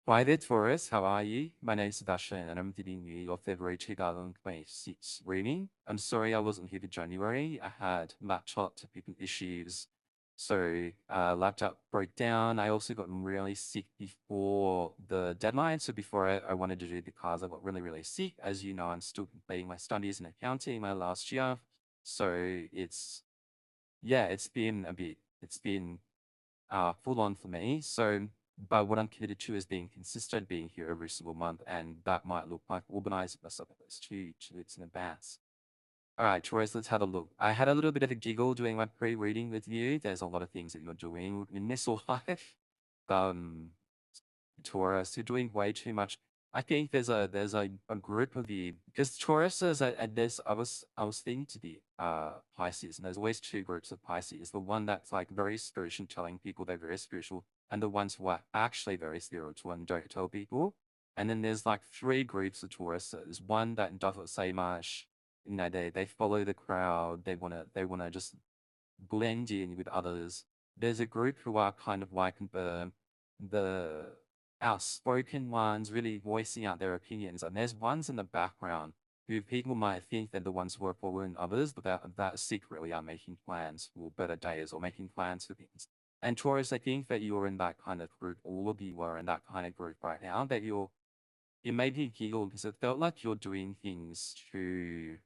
Hi there, Taurus. How are you? My name is Sebastian, and I'm giving you your February 2026 reading. I'm sorry I wasn't here for January. I had laptop technical issues, so laptop broke down. I also got really sick before the deadline. So before I wanted to do the cars, I got really sick. As you know, I'm still completing my studies in accounting my last year. So it's been a bit. It's been full on for me. So, but what I'm committed to is being consistent, being here every single month, and that might look like organizing myself at least 2 weeks in advance. All right, Troyes, let's have a look. I had a little bit of a giggle doing my pre-reading with you. There's a lot of things that you're doing in this life. Um, Taurus, you're doing way too much. I think there's a group of you because Taurus is and there's I was thinking to the Pisces, and there's always two groups of Pisces. The one that's like very spiritual, telling people they're very spiritual, and the ones who are actually very spiritual and don't tell people. And then there's like three groups of Tauruses. One that doesn't say much. You know, they follow the crowd. They wanna just blend in with others. There's a group who are kind of like the outspoken ones, really voicing out their opinions, and there's ones in the background who people might think they're the ones who are following others, but that secretly are making plans for better days or making plans for things. And Taurus, I think that you're in that kind of group. All of you are in that kind of group right now. That it made me giggle because it felt like you're doing things to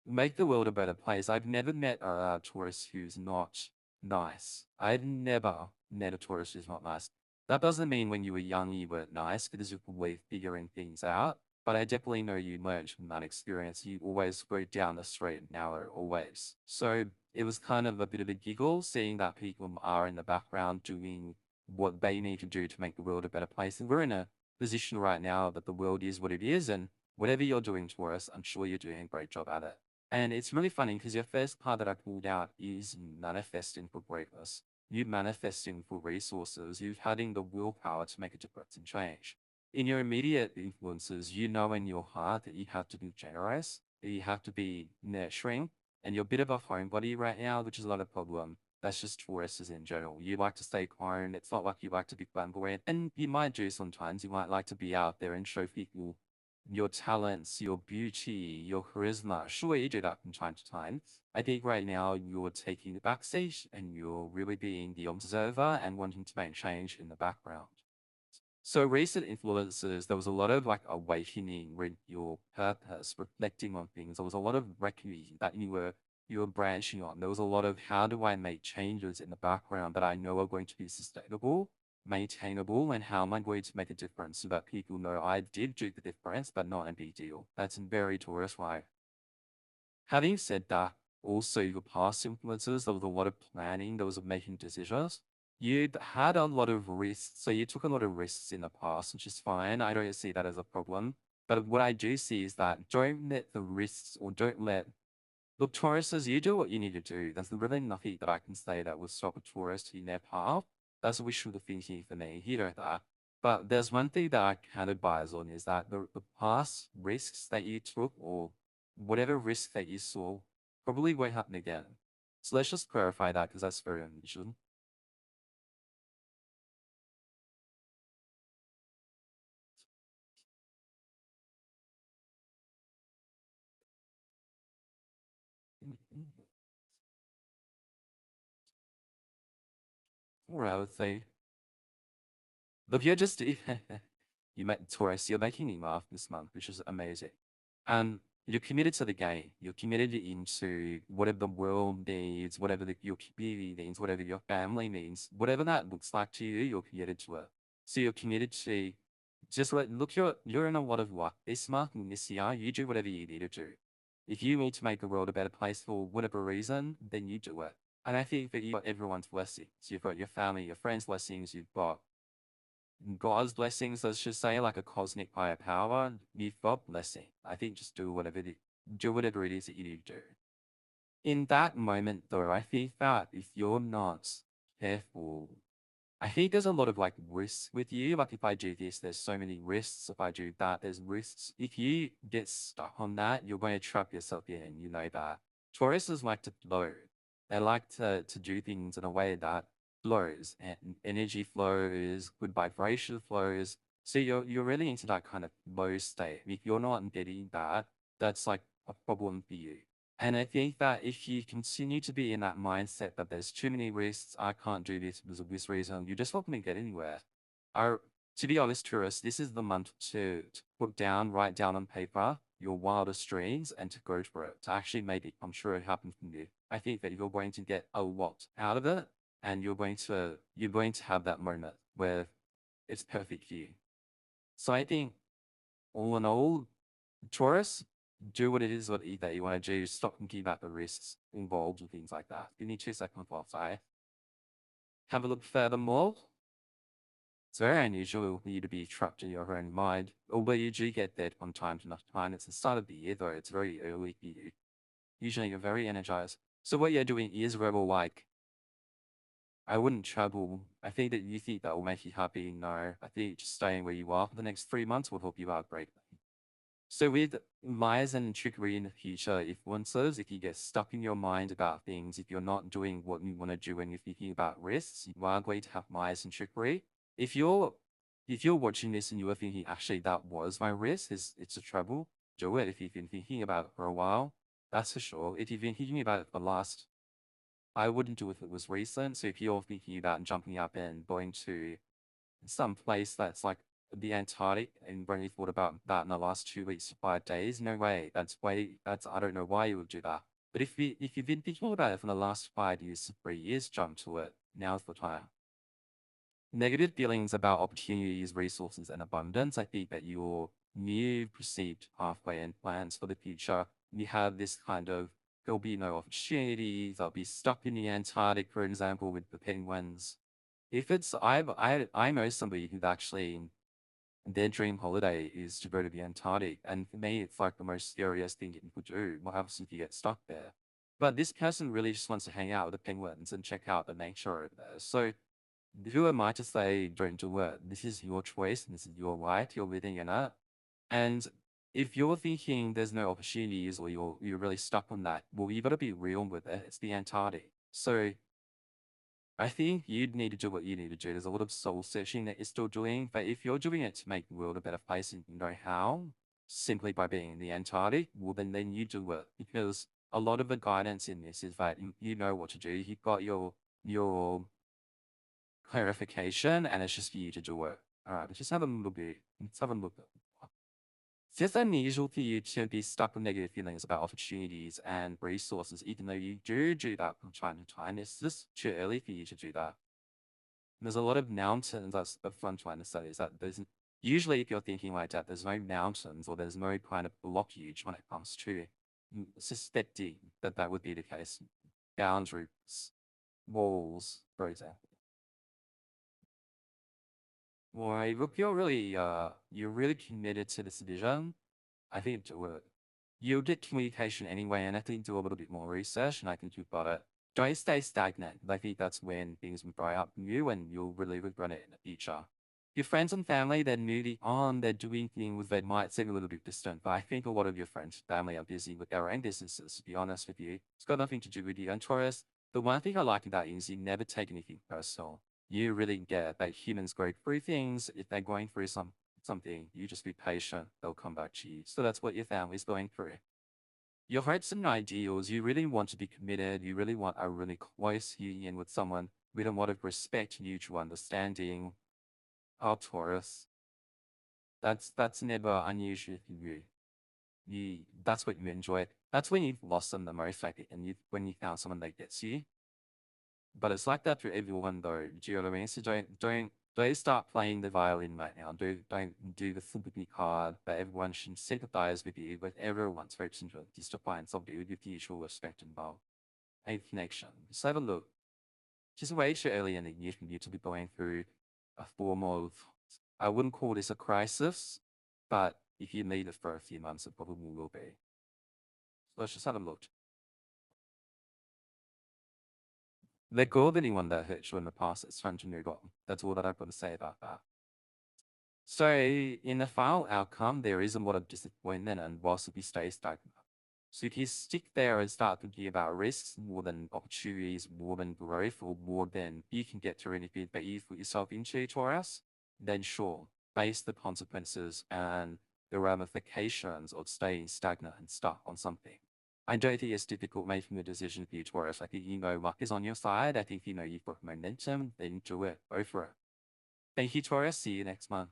make the world a better place. I've never met a tourist who's not nice. I've never met a tourist who's not nice. That doesn't mean when you were young you weren't nice because you're probably figuring things out. But I definitely know you learned from that experience. You always go down the straight and narrow, always. So it was kind of a bit of a giggle seeing that people are in the background doing what they need to do to make the world a better place. And we're in a position right now that the world is what it is. And whatever you're doing for us, I'm sure you're doing a great job at it. And it's really funny because your first card that I pulled out is manifesting for greatness. You manifesting for resources. You having the willpower to make a difference and change. In your immediate influences, you know in your heart that you have to be generous, that you have to be nurturing, and you're a bit of a homebody right now, which is not a problem. That's just Tauruses in general. You like to stay home. It's not like you like to be flamboyant. And you might do sometimes. You might like to be out there and show people your talents, your beauty, your charisma. Sure, you do that from time to time. I think right now you're taking the backseat and you're really being the observer and wanting to make change in the background. So recent influences, there was a lot of like awakening with your purpose, reflecting on things. There was a lot of reckoning that you were branching on. There was a lot of how do I make changes in the background that I know are going to be sustainable, maintainable, and how am I going to make a difference so that people know I did do the difference, but not a big deal. That's very Taurus way. Having said that, also your past influences, there was a lot of planning, there was making decisions. You had a lot of risks, so you took a lot of risks in the past, which is fine. I don't see that as a problem. But what I do see is that don't let the risks or don't let look, Taurus says you do what you need to do. There's really nothing that I can say that will stop a Taurus in their path. That's wishful thinking for me. You know that. But there's one thing that I can advise on is that the past risks that you took or whatever risk that you saw probably won't happen again. So let's just clarify that because that's very unusual. Or I would say, look, you're just, you met Taurus, you're making me laugh this month, which is amazing. And you're committed to the game. You're committed into whatever the world needs, whatever your community needs, whatever your family needs, whatever that looks like to you, you're committed to it. So you're committed to just look, you're in a lot of luck this month and this year. You do whatever you need to do. If you need to make the world a better place for whatever reason, then you do it. And I think that you've got everyone's blessings. You've got your family, your friends' blessings, you've got God's blessings, let's just say, like a cosmic higher power, you've got blessing. I think just do whatever it is that you need to do. In that moment, though, I think that if you're not careful, I think there's a lot of like risks with you. Like if I do this, there's so many risks. If I do that, there's risks. If you get stuck on that, you're going to trap yourself in. You know that. Tauruses like to flow. They like to do things in a way that flows and energy flows, good vibration flows. So you're really into that kind of low state. If you're not getting that, that's like a problem for you. And I think that if you continue to be in that mindset that there's too many risks, I can't do this because of this reason, you're just not going to get anywhere. Our, to be honest, tourists, this is the month to put down, write down on paper your wildest dreams and to go for it, to actually make it come true and happen for you. I think that you're going to get a lot out of it and you're going to have that moment where it's perfect for you. So I think all in all, Taurus, do what it is that you want to do. Stop thinking about the risks involved and things like that. Give me 2 seconds whilst I have a look furthermore. It's very unusual for you to be trapped in your own mind, although you do get that from time to time. It's the start of the year, though. It's very early for you. Usually you're very energized. So what you're doing is rebel like. I wouldn't travel. I think that you think that will make you happy. No, I think just staying where you are for the next 3 months will help you out greatly. So with lies and trickery in the future, if you get stuck in your mind about things, if you're not doing what you want to do and you're thinking about risks, you are going to have lies and trickery. If you're if you're watching this and you are thinking, actually, that was my risk, it's a trouble, do it. If you've been thinking about it for a while, that's for sure. If you've been thinking about it for the last, I wouldn't do it if it was recent. So if you're thinking about jumping up and going to some place that's like the Antarctic and when you thought about that in the last 2 weeks, 5 days, no way. That's I don't know why you would do that. But if you've been thinking about it for the last 5 years, 3 years, jump to it. Now's the time. Negative feelings about opportunities, resources, and abundance. I think that your new perceived pathway and plans for the future, you have this kind of there'll be no opportunities. I'll be stuck in the Antarctic, for example, with the penguins. If it's I know somebody who's actually their dream holiday is to go to the Antarctic, and for me, it's like the most scariest thing you could do. What happens if you get stuck there? But this person really just wants to hang out with the penguins and check out the nature over there. So who am I to say don't do it? This is your choice, and this is your right. You're living in it, and if you're thinking there's no opportunities or you're really stuck on that, well, you got to be real with it. It's the Antarctic, so I think you'd need to do what you need to do. There's a lot of soul searching that you're still doing, but if you're doing it to make the world a better place and you know how, simply by being in the Antarctic, well, then you do it because a lot of the guidance in this is that you know what to do. You've got your clarification, and it's just for you to do it. All right, let's just have a little bit. Let's have a look. It's just unusual for you to be stuck with negative feelings about opportunities and resources, even though you do that from time to time. It's just too early for you to do that. There's a lot of mountains that's a fun to understand is that there's usually if you're thinking like that, there's no mountains or there's no kind of blockage when it comes to suspecting that that would be the case. Boundaries, walls, for example. Well, look, you're really committed to this vision. I think do it. You'll get communication anyway, and I think do a little bit more research, and I think you've got it. Don't stay stagnant. I think that's when things will dry up from you, and you'll really regret it in the future. Your friends and family, they're moving on, they're doing things that might seem a little bit distant, but I think a lot of your friends and family are busy with their own businesses, to be honest with you. It's got nothing to do with you. And Taurus, the one thing I like about you is you never take anything personal. You really get that humans go through things. If they're going through something, you just be patient. They'll come back to you. So that's what your family's going through. Your hopes and ideals, you really want to be committed. You really want a really close union with someone with a lot of respect, mutual understanding. Oh, Taurus, that's never unusual for you. That's what you enjoy. That's when you've lost them the most, like, and when you found someone that gets you. But it's like that for everyone, though. Do you know what I mean? So don't start playing the violin right now. Don't do the sympathy card. But everyone should sympathize with you. With everyone's hopes and dreams, just to find somebody with mutual respect and love and connection. Just have a look. Just way too early in the year for you to be going through a form of. I wouldn't call this a crisis, but if you need it for a few months, it probably will be. So let's just have a look. Let go of anyone that hurt you in the past. It's time to move on. That's all that I've got to say about that. So in the final outcome, there is a lot of disappointment and whilst we stay stagnant. So if you stick there and start thinking about risks more than opportunities, more than growth, or more than you can get to benefit that you put yourself into, Taurus, then sure, face the consequences and the ramifications of staying stagnant and stuck on something. I don't think it's difficult making a decision for you, Taurus. I think you know luck is on your side. I think you know you've got momentum, then do it. Go for it. Thank you, Taurus. See you next month.